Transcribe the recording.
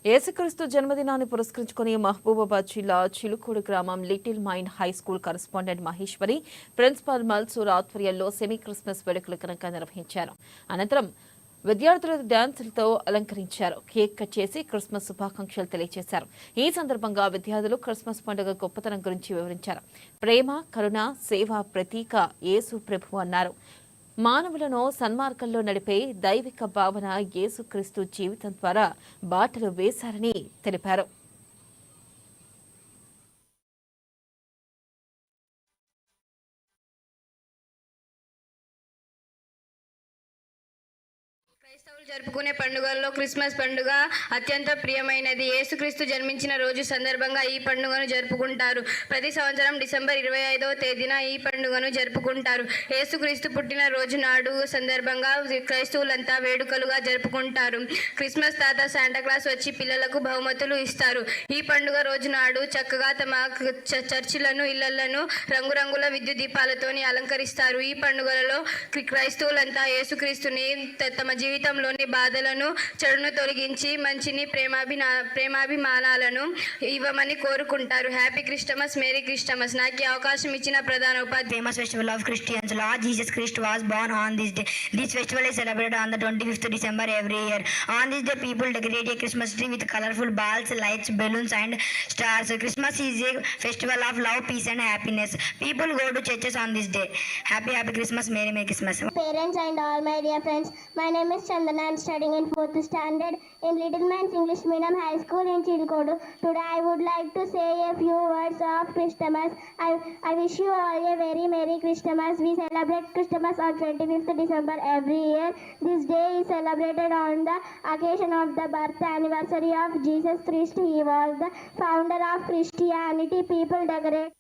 యేసుక్రీస్తు జన్మదినాన్ని పురస్కరించుకుని మహబూబాబాద్ జిల్లా చిలుకూరు గ్రామం little mind high school correspondent Maheshwari, principal Malsoor ఆధ్వర్యంలో సెమీ క్రిస్మస్ వేడుకలు ఘనంగా నిర్వహించారు. అనంతరం విద్యార్థులు డాన్సులతో అలంకరించారు. కేక్ కట్ చేసి క్రిస్మస్ శుభాకాంక్షలు తెలియజేశారు. ఈ సందర్భంగా విద్యార్థులు క్రిస్మస్ పండుగ గొప్పతనం గురించి వివరించారు. ప్రేమ, కరుణ, సేవ ప్రతీక యేసు ప్రభువు అన్నారు. మానవులను సన్మార్గంలో నడిపే దైవిక భావన యేసుక్రీస్తు జీవితం ద్వారా బాటలు వేశారని తెలిపారు. క్రైస్తవులు జరుపుకునే పండుగల్లో క్రిస్మస్ పండుగ అత్యంత ప్రియమైనది. యేసుక్రీస్తు జన్మించిన రోజు సందర్భంగా ఈ పండుగను జరుపుకుంటారు. ప్రతి సంవత్సరం డిసెంబర్ 25వ తేదీన ఈ పండుగను జరుపుకుంటారు. యేసుక్రీస్తు పుట్టిన రోజు నాడు సందర్భంగా క్రైస్తవులంతా వేడుకలుగా జరుపుకుంటారు. క్రిస్మస్ తాత శాంటాక్లాస్ వచ్చి పిల్లలకు బహుమతులు ఇస్తారు. ఈ పండుగ రోజు నాడు చక్కగా తమ చర్చిలను, ఇళ్లను రంగురంగుల విద్యుత్ దీపాలతోని అలంకరిస్తారు. ఈ పండుగలలో క్రైస్తవులంతా యేసుక్రీస్తుని తమ జీవితంలోని బాధలను, చెడును తొలగించి మంచిని, ప్రేమాభిమానాలను ఇవ్వమని కోరుకుంటారు. Happy Christmas, merry Christmas. నాకు అవకాశం ఇచ్చిన ప్రధాన ఉపాధ్యాయులు. Famous festival of Christians, Lord Jesus Christ was born on this day. This festival is celebrated on the 25th December every year. On this day, people decorate a Christmas tree with colorful balls, lights, balloons, and stars. Christmas is a festival of love, peace, and happiness. People go to churches on this day. Happy Christmas, Merry Christmas. Parents and all my dear friends, my name is Chandana. I am studying in 4th standard in Little Man's English Medium High School in Chilkodu. Today I would like to say a few words of Christmas. I wish you all a very Merry Christmas. We celebrate Christmas on 25th December every year. This day is celebrated on the occasion of the birth anniversary of Jesus Christ. He was the founder of Christianity. People decorate